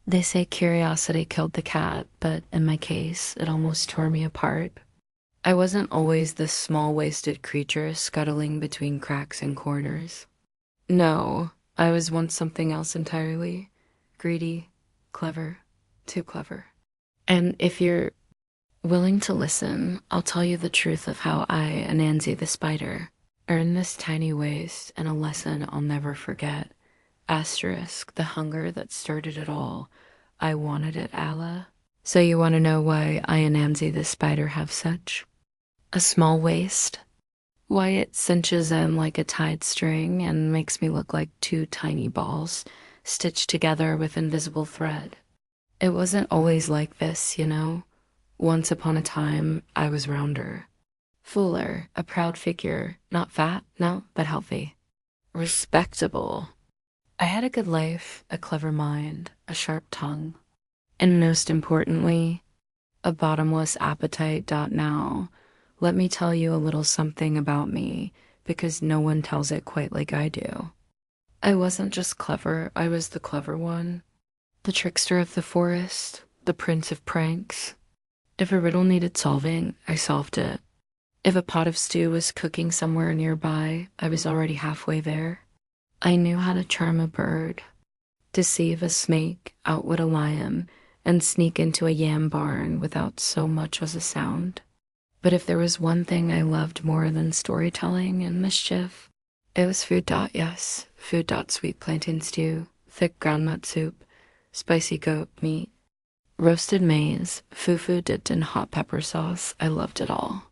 They say curiosity killed the cat, but in my case, it almost tore me apart. I wasn't always this small-waisted creature scuttling between cracks and corners. No, I was once something else entirely. Greedy, clever, too clever. And if you're willing to listen, I'll tell you the truth of how I, Anansi the Spider, earned this tiny waist and a lesson I'll never forget. Asterisk, the hunger that started it all. I wanted it, Allah. So you want to know why I and Anansi the Spider have such a small waist? Why it cinches in like a tied string and makes me look like two tiny balls stitched together with invisible thread. It wasn't always like this, you know? Once upon a time, I was rounder. Fuller, a proud figure, not fat, no, but healthy. Respectable. I had a good life, a clever mind, a sharp tongue, and most importantly, a bottomless appetite. Now, let me tell you a little something about me, because no one tells it quite like I do. I wasn't just clever, I was the clever one. The trickster of the forest, the prince of pranks. If a riddle needed solving, I solved it. If a pot of stew was cooking somewhere nearby, I was already halfway there. I knew how to charm a bird, deceive a snake, outwit a lion, and sneak into a yam barn without so much as a sound. But if there was one thing I loved more than storytelling and mischief, it was food. Yes, food. Sweet plantain stew, thick groundnut soup, spicy goat meat, roasted maize, fufu dipped in hot pepper sauce. I loved it all.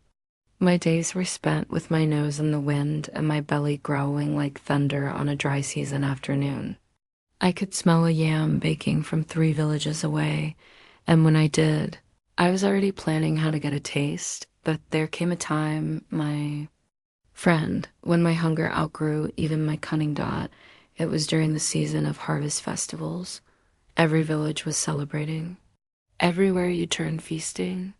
My days were spent with my nose in the wind and my belly growling like thunder on a dry season afternoon. I could smell a yam baking from 3 villages away, and when I did, I was already planning how to get a taste, but there came a time, my friend, when my hunger outgrew even my cunning. It was during the season of harvest festivals. Every village was celebrating. Everywhere you turned feasting.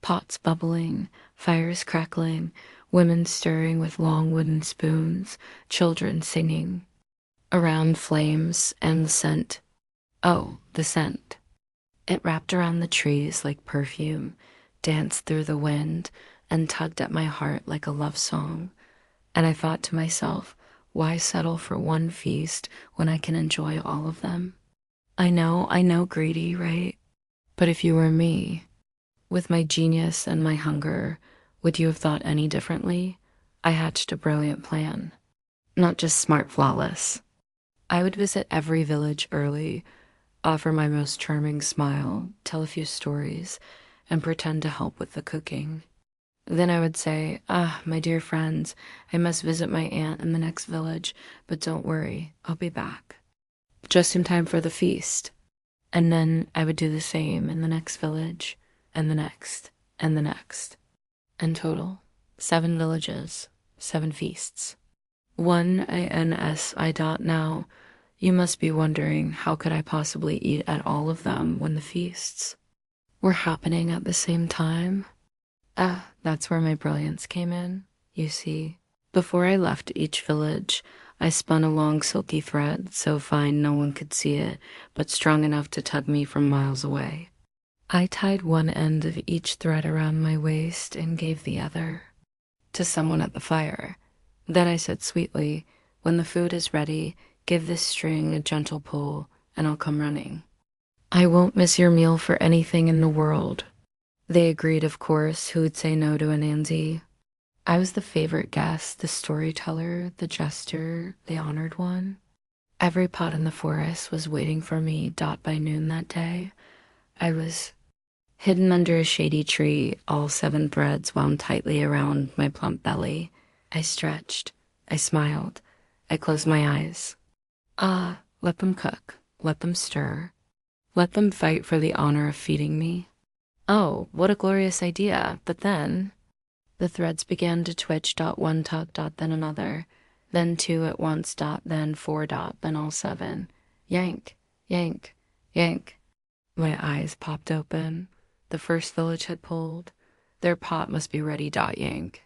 Pots bubbling, fires crackling, women stirring with long wooden spoons, children singing. Around flames and the scent. Oh, the scent. It wrapped around the trees like perfume, danced through the wind, and tugged at my heart like a love song. And I thought to myself, why settle for one feast when I can enjoy all of them? I know, greedy, right? But if you were me, with my genius and my hunger, would you have thought any differently? I hatched a brilliant plan. Not just smart, flawless. I would visit every village early, offer my most charming smile, tell a few stories, and pretend to help with the cooking. Then I would say, my dear friends, I must visit my aunt in the next village, but don't worry, I'll be back. Just in time for the feast. And then I would do the same in the next village, and the next, and the next. In total, 7 villages, 7 feasts. One ANSI. Now, you must be wondering, how could I possibly eat at all of them when the feasts were happening at the same time? That's where my brilliance came in. You see, before I left each village, I spun a long silky thread, so fine no one could see it, but strong enough to tug me from miles away. I tied one end of each thread around my waist and gave the other to someone at the fire. Then I said sweetly, when the food is ready, give this string a gentle pull, and I'll come running. I won't miss your meal for anything in the world. They agreed, of course. Who would say no to Anansi? I was the favorite guest, the storyteller, the jester, the honored one. Every pot in the forest was waiting for me. By noon that day, I was hidden under a shady tree, all 7 threads wound tightly around my plump belly. I stretched, I smiled, I closed my eyes. Let them cook, let them stir, let them fight for the honor of feeding me. Oh, what a glorious idea. But then the threads began to twitch. One tug. Then another, then 2 at once. Then 4. Then all 7. Yank, yank, yank. My eyes popped open. The first village had pulled. Their pot must be ready. Yank.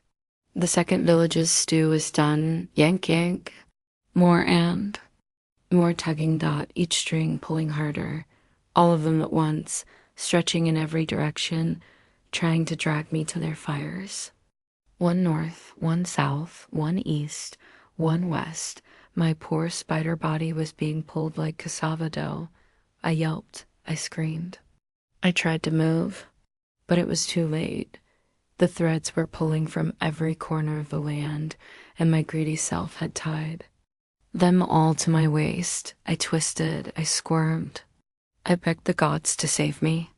The second village's stew is done. Yank, yank. More and more tugging. Each string pulling harder. all of them at once, stretching in every direction, trying to drag me to their fires. One north, one south, one east, one west. My poor spider body was being pulled like cassava dough. I yelped. I screamed. I tried to move, but it was too late. The threads were pulling from every corner of the land, and my greedy self had tied them all to my waist. I twisted. I squirmed. I begged the gods to save me,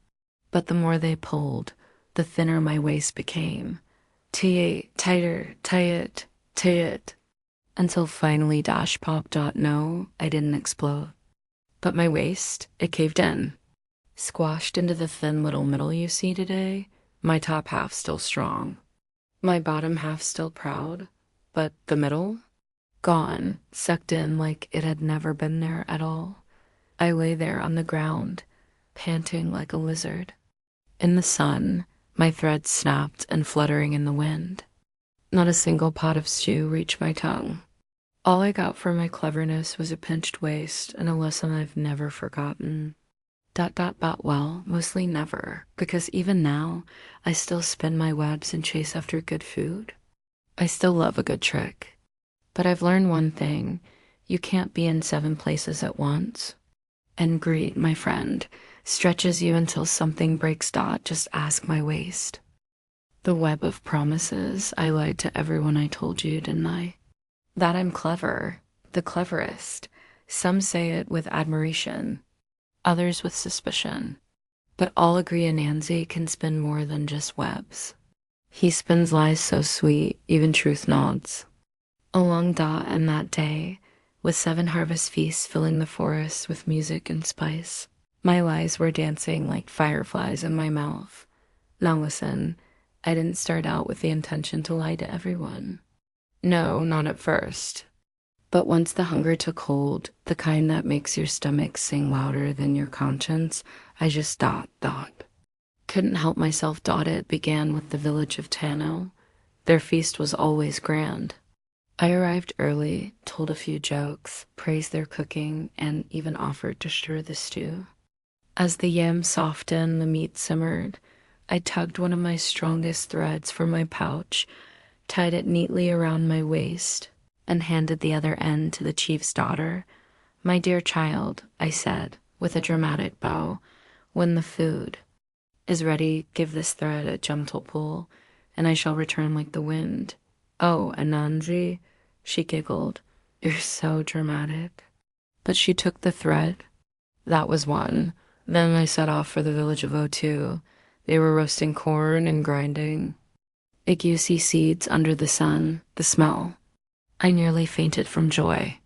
but the more they pulled, the thinner my waist became. Tighter, tie it, until finally Dash popped out. No, I didn't explode. But my waist, it caved in. Squashed into the thin little middle you see today, my top half still strong. My bottom half still proud, but the middle? Gone, sucked in like it had never been there at all. I lay there on the ground, panting like a lizard. In the sun, my threads snapped and fluttering in the wind. Not a single pot of stew reached my tongue. All I got for my cleverness was a pinched waist and a lesson I've never forgotten. Well, mostly never, because even now, I still spin my webs and chase after good food. I still love a good trick. But I've learned one thing: you can't be in 7 places at once. And greed, my friend, stretches you until something breaks. Just ask my waist. The web of promises, I lied to everyone I told you, didn't I? That I'm clever, the cleverest. Some say it with admiration, others with suspicion. But all agree Anansi can spin more than just webs. He spins lies so sweet, even truth nods. Along and that day, with 7 harvest feasts filling the forest with music and spice, my lies were dancing like fireflies in my mouth. Now listen, I didn't start out with the intention to lie to everyone. No, not at first. But once the hunger took hold, the kind that makes your stomach sing louder than your conscience, I just dot. Couldn't help myself. It began with the village of Tano. Their feast was always grand. I arrived early, told a few jokes, praised their cooking, and even offered to stir the stew. As the yams softened, the meat simmered. I tugged one of my strongest threads from my pouch, tied it neatly around my waist, and handed the other end to the chief's daughter. My dear child, I said, with a dramatic bow, when the food is ready, give this thread a gentle pull, and I shall return like the wind. Oh, Anansi, she giggled, you're so dramatic. But she took the thread. That was one. Then I set off for the village of O2. They were roasting corn and grinding igusi seeds under the sun. The smell. I nearly fainted from joy.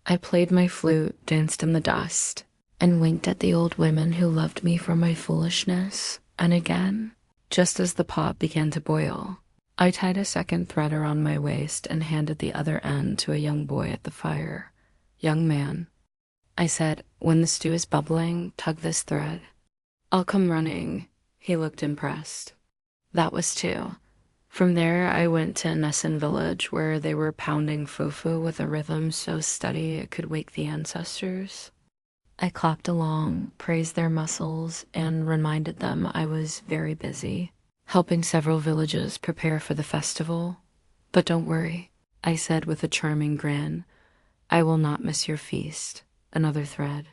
I played my flute, danced in the dust, and winked at the old women who loved me for my foolishness. And again, just as the pot began to boil, I tied a second thread around my waist and handed the other end to a young boy at the fire. Young man, I said, when the stew is bubbling, tug this thread. I'll come running. He looked impressed. That was 2. From there, I went to Nessun village, where they were pounding fufu with a rhythm so steady it could wake the ancestors. I clapped along, praised their muscles, and reminded them I was very busy, helping several villages prepare for the festival. But don't worry, I said with a charming grin. I will not miss your feast. Another thread.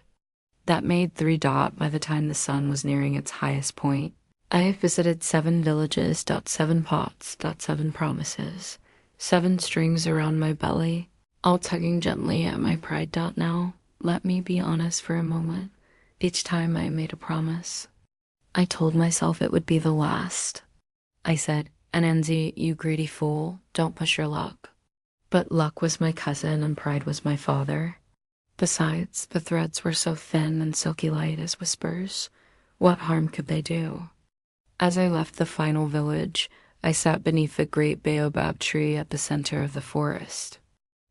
That made 3 by the time the sun was nearing its highest point. I have visited 7 villages. 7 pots. 7 promises. 7 strings around my belly, all tugging gently at my pride. Now, let me be honest for a moment. Each time I made a promise, I told myself it would be the last. I said, Anansi, you greedy fool, don't push your luck. But luck was my cousin and pride was my father. Besides, the threads were so thin and silky light as whispers. What harm could they do? As I left the final village, I sat beneath the great baobab tree at the center of the forest.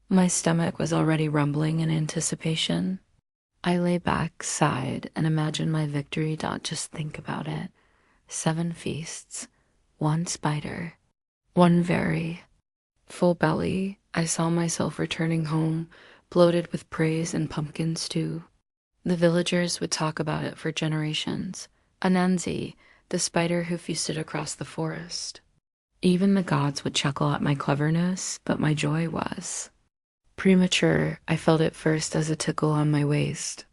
My stomach was already rumbling in anticipation. I lay back, sighed, and imagined my victory. Just think about it. 7 feasts, 1 spider, 1 very full belly. I saw myself returning home, bloated with praise and pumpkin stew. The villagers would talk about it for generations. Anansi, the spider who feasted across the forest. Even the gods would chuckle at my cleverness, but my joy was premature. I felt it first as a tickle on my waist,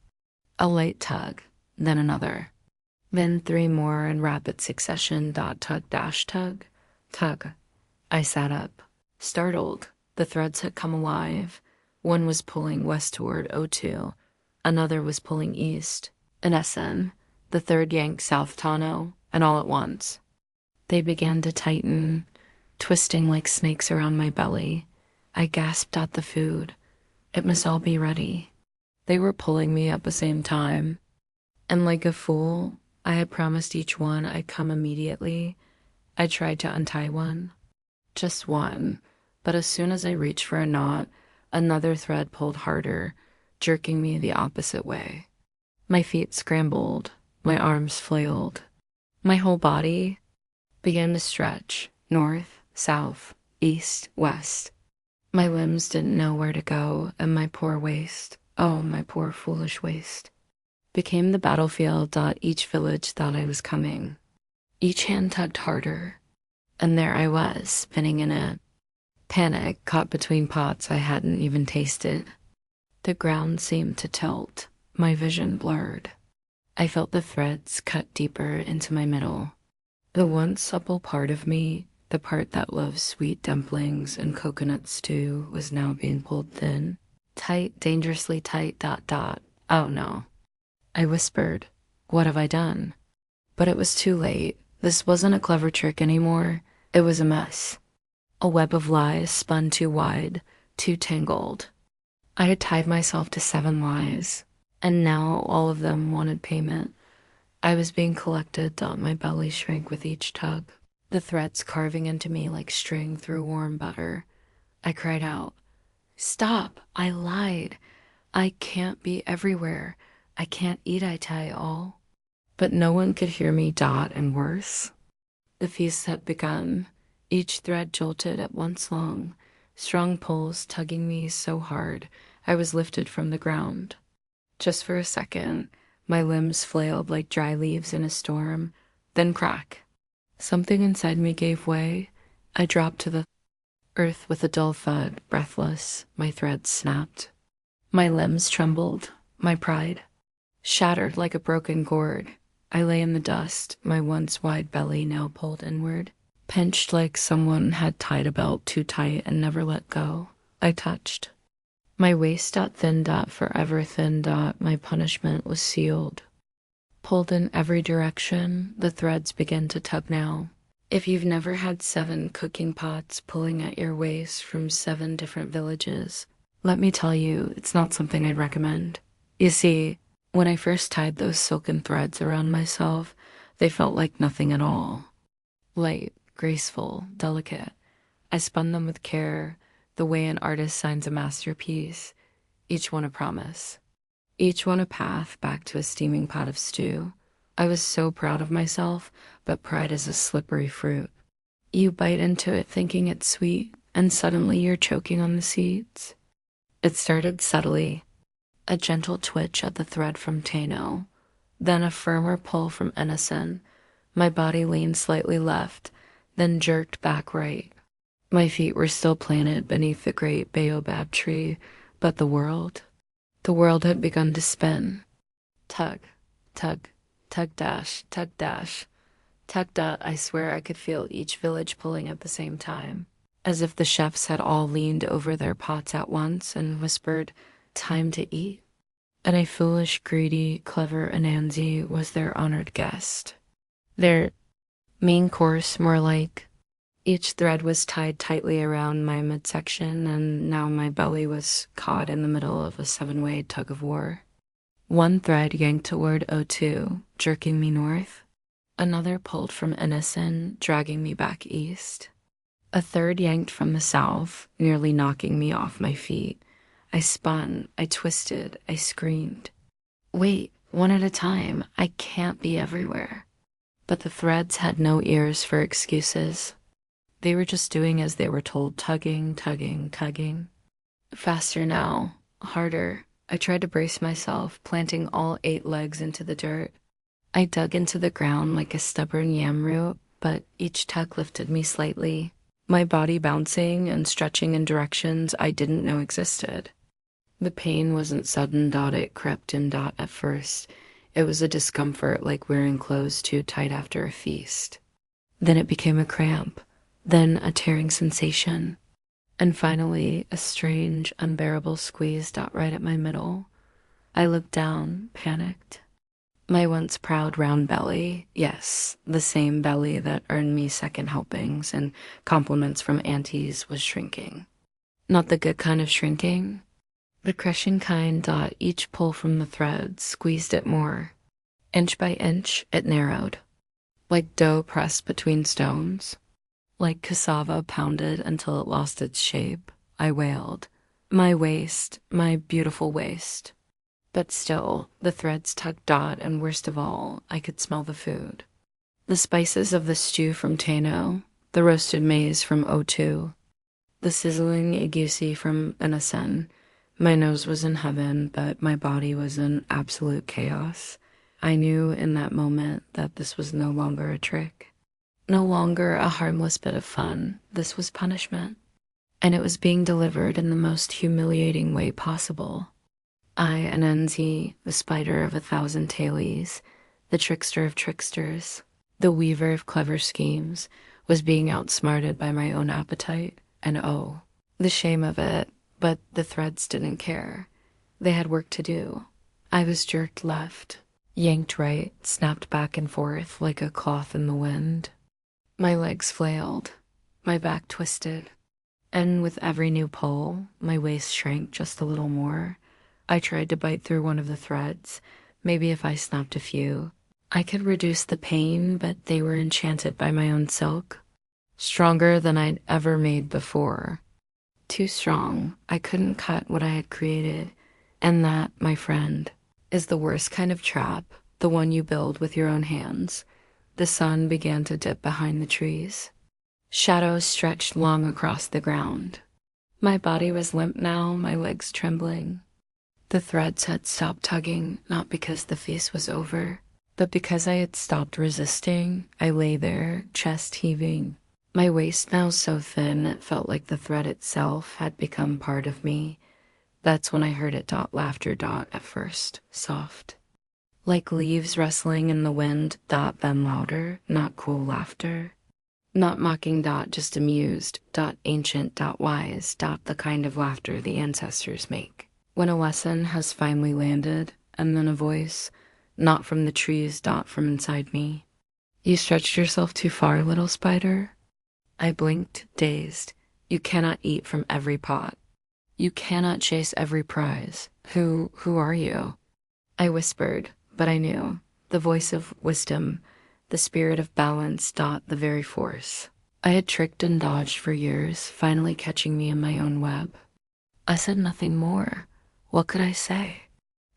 a light tug, then another, then three more in rapid succession. Tug dash tug, tug. I sat up, startled. The threads had come alive. One was pulling west toward O2, another was pulling east, in SN, the third yanked south Tano, and all at once. They began to tighten, twisting like snakes around my belly. I gasped at the food. It must all be ready. They were pulling me at the same time. And like a fool, I had promised each one I'd come immediately. I tried to untie one. Just one. But as soon as I reached for a knot, another thread pulled harder, jerking me the opposite way. My feet scrambled. My arms flailed. My whole body began to stretch, north, south, east, west. My limbs didn't know where to go, and my poor waist, oh, my poor foolish waist, became the battlefield. Each village thought I was coming. Each hand tugged harder, and there I was, spinning in it. Panic caught between pots I hadn't even tasted. The ground seemed to tilt, my vision blurred. I felt the threads cut deeper into my middle. The once supple part of me, the part that loves sweet dumplings and coconut stew, was now being pulled thin. Tight, dangerously tight. Oh no. I whispered, what have I done? But it was too late. This wasn't a clever trick anymore. It was a mess. A web of lies spun too wide, too tangled. I had tied myself to 7 lies, and now all of them wanted payment. I was being collected. My belly shrank with each tug, the threads carving into me like string through warm butter. I cried out, stop, I lied. I can't be everywhere. I can't eat I tie all. But no one could hear me. And worse, the feast had begun. Each thread jolted at once long, strong pulls tugging me so hard I was lifted from the ground. Just for a second, my limbs flailed like dry leaves in a storm, then crack. Something inside me gave way. I dropped to the earth with a dull thud, breathless. My threads snapped. My limbs trembled, my pride shattered like a broken gourd. I lay in the dust, my once wide belly now pulled inward, pinched like someone had tied a belt too tight and never let go. I touched. My waist thin forever thin. My punishment was sealed. Pulled in every direction, the threads begin to tug now. If you've never had 7 cooking pots pulling at your waist from 7 different villages, let me tell you, it's not something I'd recommend. You see, when I first tied those silken threads around myself, they felt like nothing at all. Light, graceful, delicate. I spun them with care, the way an artist signs a masterpiece, each one a promise, each one a path back to a steaming pot of stew. I was so proud of myself, but pride is a slippery fruit. You bite into it thinking it's sweet, and suddenly you're choking on the seeds. It started subtly, a gentle twitch at the thread from Tano, then a firmer pull from Enison. My body leaned slightly left, then jerked back right. My feet were still planted beneath the great baobab tree, but the world had begun to spin. Tug, tug, tug dash, tug dash, tug. I swear I could feel each village pulling at the same time, as if the chefs had all leaned over their pots at once and whispered, time to eat. And a foolish, greedy, clever Anansi was their honored guest. Their main course, more like. Each thread was tied tightly around my midsection, and now my belly was caught in the middle of a 7-way tug-of-war. One thread yanked toward O2, jerking me north. Another pulled from Enison, dragging me back east. A third yanked from the south, nearly knocking me off my feet. I spun, I twisted, I screamed. Wait, one at a time, I can't be everywhere. But the threads had no ears for excuses. They were just doing as they were told, tugging, tugging, tugging. Faster now, harder. I tried to brace myself, planting all 8 legs into the dirt. I dug into the ground like a stubborn yam root, but each tug lifted me slightly, my body bouncing and stretching in directions I didn't know existed. The pain wasn't sudden. It crept in. At first. It was a discomfort like wearing clothes too tight after a feast. Then it became a cramp, then a tearing sensation, and finally a strange, unbearable squeeze. Right at my middle. I looked down, panicked. My once proud round belly, yes, the same belly that earned me second helpings and compliments from aunties, was shrinking. Not the good kind of shrinking. The crushing kind. Each pull from the thread squeezed it more. Inch by inch, it narrowed. Like dough pressed between stones. Like cassava pounded until it lost its shape. I wailed. My waist, my beautiful waist. But still, the threads tugged. And worst of all, I could smell the food. The spices of the stew from Tano, the roasted maize from O2, the sizzling egusi from Inasen. My nose was in heaven, but my body was in absolute chaos. I knew in that moment that this was no longer a trick. No longer a harmless bit of fun. This was punishment. And it was being delivered in the most humiliating way possible. I, Anansi, the spider of 1,000 tailies, the trickster of tricksters, the weaver of clever schemes, was being outsmarted by my own appetite, and oh, the shame of it. But the threads didn't care. They had work to do. I was jerked left, yanked right, snapped back and forth like a cloth in the wind. My legs flailed, my back twisted, and with every new pull, my waist shrank just a little more. I tried to bite through one of the threads. Maybe if I snapped a few, I could reduce the pain, but they were enchanted by my own silk. Stronger than I'd ever made before. Too strong. I couldn't cut what I had created. And that, my friend, is the worst kind of trap, the one you build with your own hands. The sun began to dip behind the trees. Shadows stretched long across the ground. My body was limp now, my legs trembling. The threads had stopped tugging, not because the feast was over, but because I had stopped resisting. I lay there, chest heaving. My waist now so thin it felt like the thread itself had become part of me. That's when I heard it. Laughter. At first, soft. Like leaves rustling in the wind. Then louder, not cool laughter. Not mocking. Just amused. Ancient. Wise. The kind of laughter the ancestors make. When a lesson has finally landed, and then a voice, not from the trees. From inside me. You stretched yourself too far, little spider. I blinked, dazed. You cannot eat from every pot. You cannot chase every prize. Who are you? I whispered, but I knew. The voice of wisdom, the spirit of balance. The very force. I had tricked and dodged for years, finally catching me in my own web. I said nothing more. What could I say?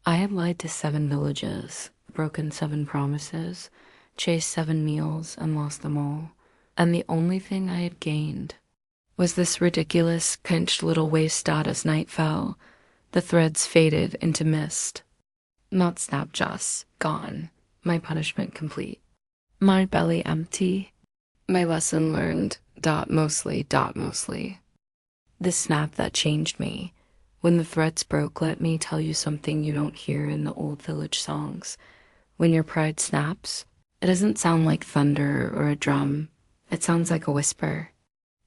I had lied to 7 villages, broken 7 promises, chased 7 meals, and lost them all. And the only thing I had gained was this ridiculous, pinched little waist. As night fell, the threads faded into mist. Not snap, just gone. My punishment complete. My belly empty. My lesson learned. Mostly. The snap that changed me. When the threads broke, let me tell you something you don't hear in the old village songs. When your pride snaps, it doesn't sound like thunder or a drum. It sounds like a whisper.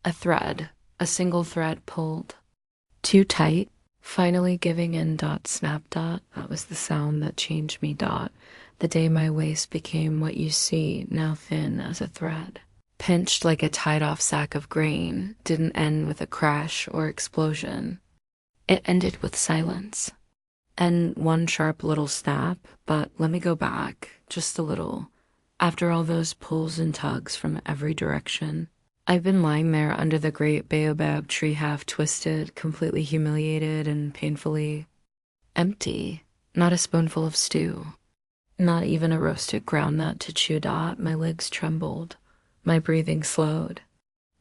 A thread, a single thread pulled. Too tight, finally giving in. Snap. That was the sound that changed me. The day my waist became what you see, now thin as a thread. Pinched like a tied-off sack of grain, didn't end with a crash or explosion. It ended with silence. And one sharp little snap, but let me go back, just a little. After all those pulls and tugs from every direction, I've been lying there under the great baobab tree, half twisted, completely humiliated and painfully empty. Not a spoonful of stew. Not even a roasted groundnut to chew. My legs trembled. My breathing slowed.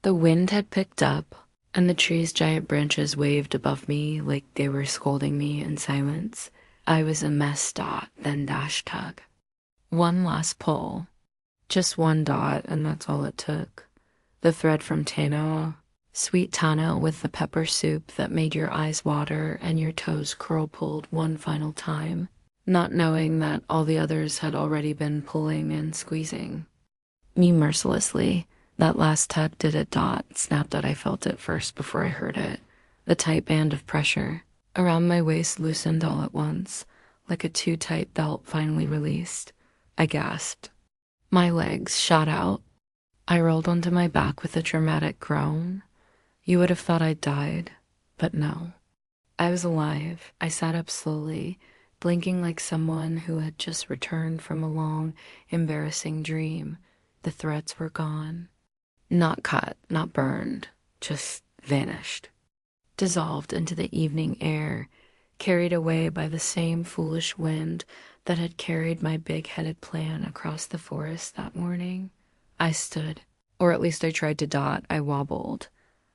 The wind had picked up, and the tree's giant branches waved above me like they were scolding me in silence. I was a mess dot, then dash tug. One last pull. Just one dot, and that's all it took. The thread from Tano, sweet Tano with the pepper soup that made your eyes water and your toes curl-pulled one final time, not knowing that all the others had already been pulling and squeezing me mercilessly. That last tug did a dot, snapped that I felt it first before I heard it. The tight band of pressure around my waist loosened all at once, like a too tight belt finally released. I gasped. My legs shot out. I rolled onto my back with a dramatic groan. You would have thought I'd died, but no. I was alive. I sat up slowly, blinking like someone who had just returned from a long, embarrassing dream. The threads were gone. Not cut, not burned, just vanished. Dissolved into the evening air, carried away by the same foolish wind that had carried my big-headed plan across the forest that morning. I stood, or at least I tried to dot. I wobbled.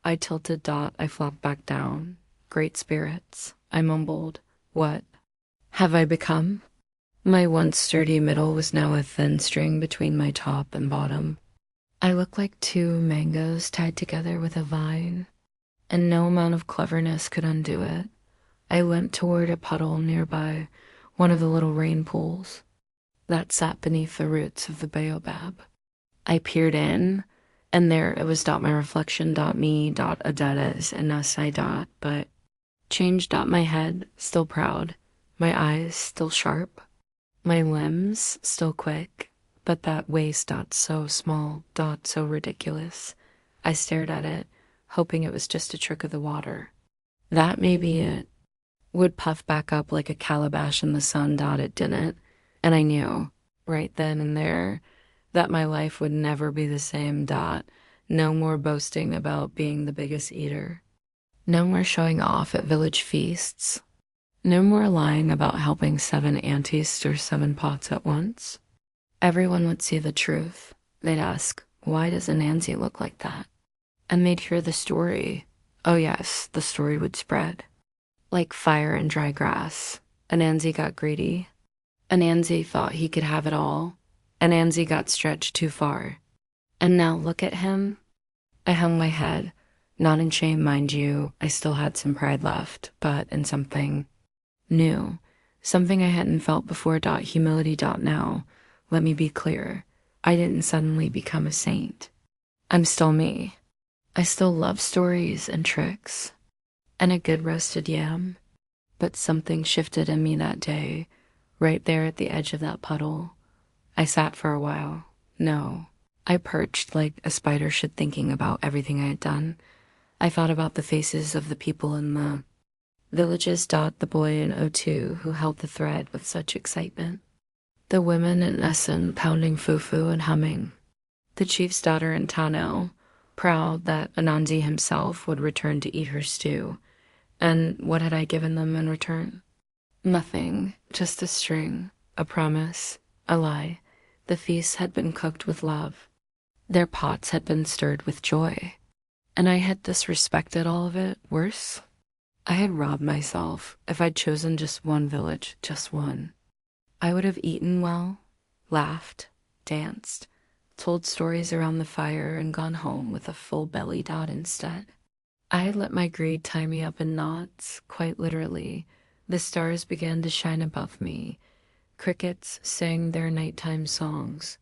I tilted dot. I flopped back down. Great spirits. I mumbled. What have I become? My once sturdy middle was now a thin string between my top and bottom. I looked like two mangoes tied together with a vine, and no amount of cleverness could undo it. I went toward a puddle nearby, one of the little rain pools that sat beneath the roots of the baobab. I peered in, and there it was my reflection, me, Adettes, and us I, but changed my head, still proud, my eyes still sharp, my limbs still quick, but that waist so small, so ridiculous. I stared at it, hoping it was just a trick of the water. That may be it. Would puff back up like a calabash in the sun, it didn't. And I knew, right then and there, that my life would never be the same, No more boasting about being the biggest eater. No more showing off at village feasts. No more lying about helping 7 aunties stir 7 pots at once. Everyone would see the truth. They'd ask, why does Anansi look like that? And they'd hear the story. Oh yes, the story would spread. Like fire in dry grass. Anansi got greedy. Anansi thought he could have it all. Anansi got stretched too far. And now look at him. I hung my head. Not in shame, mind you. I still had some pride left, but in something new. Something I hadn't felt before. Humility. Now. Let me be clear. I didn't suddenly become a saint. I'm still me. I still love stories and tricks and a good roasted yam. But something shifted in me that day, right there at the edge of that puddle. I sat for a while. No, I perched like a spider should, thinking about everything I had done. I thought about the faces of the people in the villages. The boy in O2 who held the thread with such excitement. The women in Essen pounding fufu and humming. The chief's daughter in Tano, proud that Anansi himself would return to eat her stew. And what had I given them in return? Nothing, just a string, a promise, a lie. The feast had been cooked with love. Their pots had been stirred with joy. And I had disrespected all of it. Worse, I had robbed myself. If I'd chosen just one village, just one, I would have eaten well, laughed, danced, told stories around the fire, and gone home with a full belly. Instead, I had let my greed tie me up in knots, quite literally. The stars began to shine above me. Crickets sang their nighttime songs.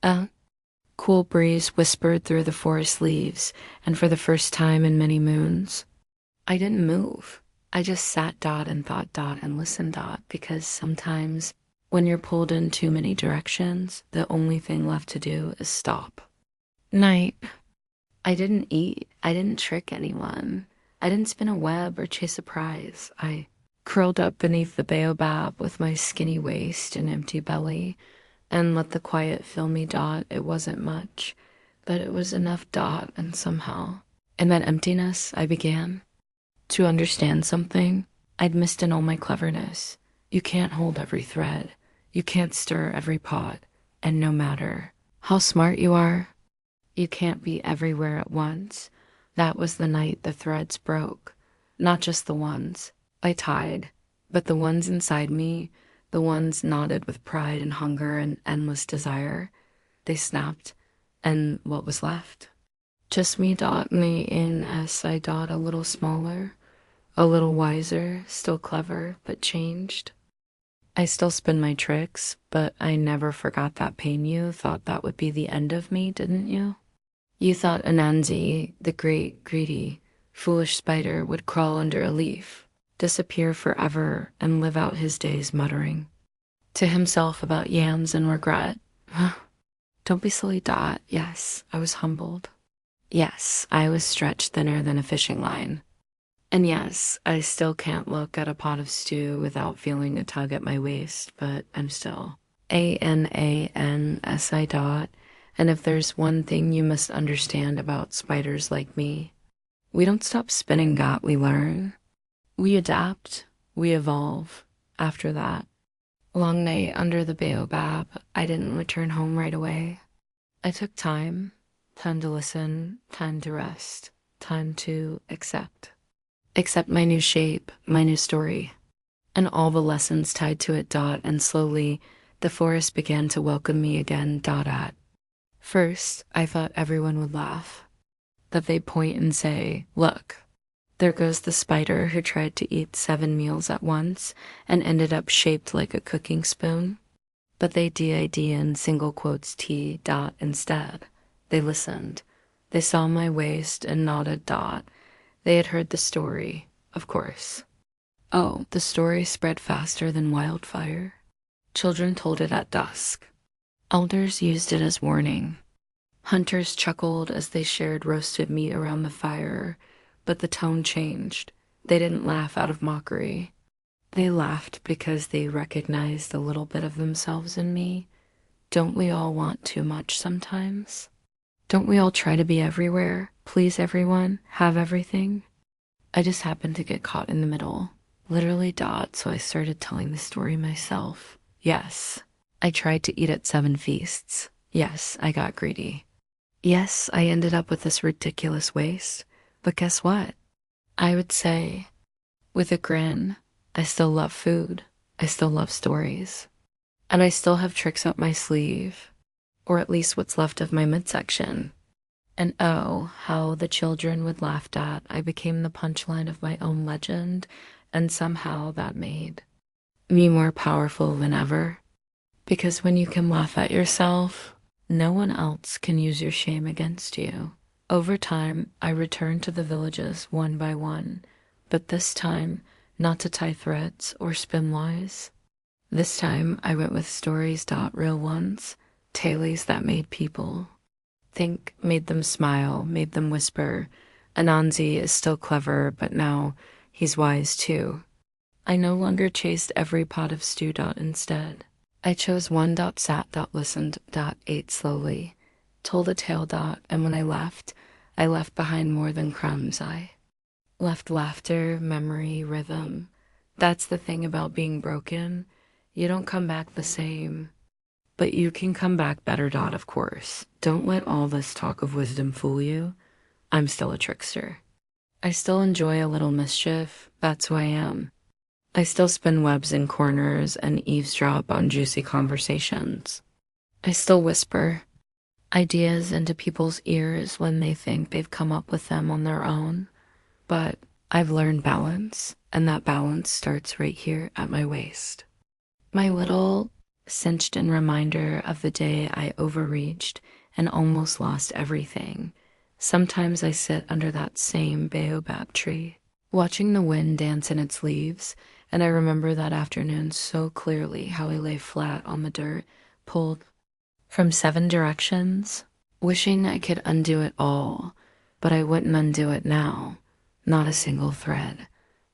A cool breeze whispered through the forest leaves, and for the first time in many moons, I didn't move. I just sat and thought and listened because sometimes when you're pulled in too many directions, the only thing left to do is stop. Night. I didn't eat. I didn't trick anyone. I didn't spin a web or chase a prize. I curled up beneath the baobab with my skinny waist and empty belly and let the quiet fill me. It wasn't much, but it was enough. And somehow, in that emptiness, I began to understand something I'd missed in all my cleverness. You can't hold every thread. You can't stir every pot. And no matter how smart you are, you can't be everywhere at once. That was the night the threads broke. Not just the ones I tied, but the ones inside me, the ones knotted with pride and hunger and endless desire. They snapped, and what was left? Just me dot me in as I dot a little smaller, a little wiser, still clever, but changed. I still spin my tricks, but I never forgot that pain. You thought that would be the end of me, didn't you? You thought Anansi, the great, greedy, foolish spider, would crawl under a leaf, disappear forever, and live out his days muttering to himself about yams and regret. Don't be silly, Dot. Yes, I was humbled. Yes, I was stretched thinner than a fishing line. And yes, I still can't look at a pot of stew without feeling a tug at my waist, but I'm still Anansi Dot. And if there's one thing you must understand about spiders like me, we don't stop spinning, Got, we learn. We adapt, we evolve. After that long night under the baobab, I didn't return home right away. I took time to listen, time to rest, time to accept. Accept my new shape, my new story, and all the lessons tied to it. Dot. And slowly, the forest began to welcome me again. Dot at. First, I thought everyone would laugh, that they'd point and say, "Look, there goes the spider who tried to eat 7 meals at once and ended up shaped like a cooking spoon." But they did in single quotes T. Dot instead. They listened. They saw my waist and nodded. Dot. They had heard the story, of course. Oh, the story spread faster than wildfire. Children told it at dusk. Elders used it as warning. Hunters chuckled as they shared roasted meat around the fire, but the tone changed. They didn't laugh out of mockery. They laughed because they recognized a little bit of themselves in me. Don't we all want too much sometimes? Don't we all try to be everywhere, please everyone, have everything? I just happened to get caught in the middle. Literally. Dot, so I started telling the story myself. Yes, I tried to eat at 7 feasts. Yes, I got greedy. Yes, I ended up with this ridiculous waist. But guess what? I would say, with a grin, I still love food. I still love stories. And I still have tricks up my sleeve. Or at least what's left of my midsection. And oh, how the children would laugh at. I became the punchline of my own legend, and somehow that made me more powerful than ever. Because when you can laugh at yourself, no one else can use your shame against you. Over time, I returned to the villages one by one, but this time, not to tie threads or spin lies. This time, I went with stories. Real ones, tales that made people think, made them smile, made them whisper. Anansi is still clever, but now he's wise too. I no longer chased every pot of stew. Instead, I chose one. Sat. Listened. Ate slowly, told a tale. And when I left behind more than crumbs. I left laughter, memory, rhythm. That's the thing about being broken. You don't come back the same. But you can come back better. Of course. Don't let all this talk of wisdom fool you. I'm still a trickster. I still enjoy a little mischief. That's who I am. I still spin webs in corners and eavesdrop on juicy conversations. I still whisper ideas into people's ears when they think they've come up with them on their own. But I've learned balance, and that balance starts right here at my waist. My little cinched-in reminder of the day I overreached and almost lost everything. Sometimes I sit under that same baobab tree, watching the wind dance in its leaves, and I remember that afternoon so clearly, how I lay flat on the dirt, pulled from 7 directions, wishing I could undo it all, but I wouldn't undo it now, not a single thread,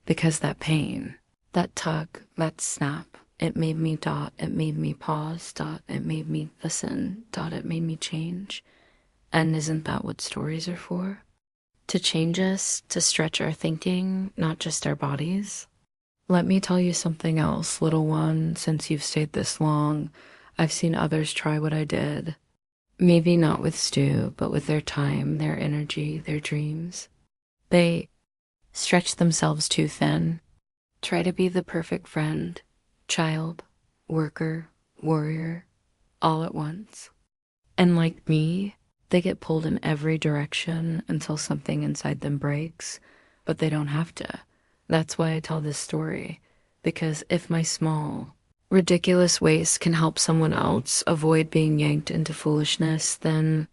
because that pain, that tug, that snap, it made me. It made me pause. It made me listen. It made me change. And isn't that what stories are for? To change us, to stretch our thinking, not just our bodies. Let me tell you something else, little one. Since you've stayed this long, I've seen others try what I did. Maybe not with Stu, but with their time, their energy, their dreams. They stretch themselves too thin, try to be the perfect friend, child, worker, warrior, all at once. And like me, they get pulled in every direction until something inside them breaks, but they don't have to. That's why I tell this story, because if my small, ridiculous ways can help someone else avoid being yanked into foolishness, then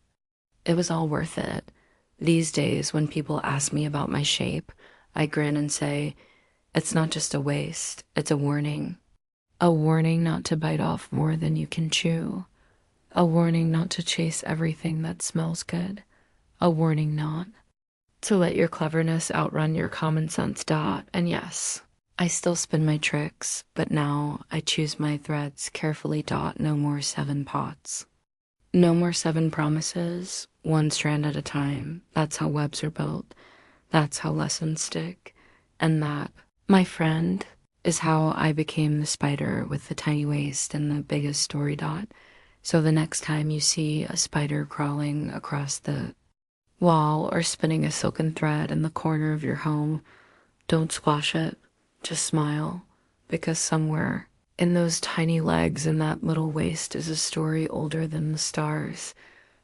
it was all worth it. These days, when people ask me about my shape, I grin and say, it's not just a waste, it's a warning. A warning not to bite off more than you can chew. A warning not to chase everything that smells good. A warning not to let your cleverness outrun your common sense. And yes, I still spin my tricks, but now I choose my threads carefully. No more 7 pots. No more 7 promises, one strand at a time. That's how webs are built. That's how lessons stick. And that, my friend, is how I became the spider with the tiny waist and the biggest story. So the next time you see a spider crawling across the wall or spinning a silken thread in the corner of your home, don't squash it. Just smile, because somewhere in those tiny legs and that little waist is a story older than the stars.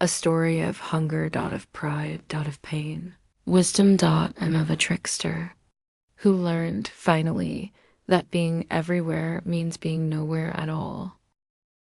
A story of hunger, of pride, of pain. Wisdom, and of a trickster who learned, finally, that being everywhere means being nowhere at all.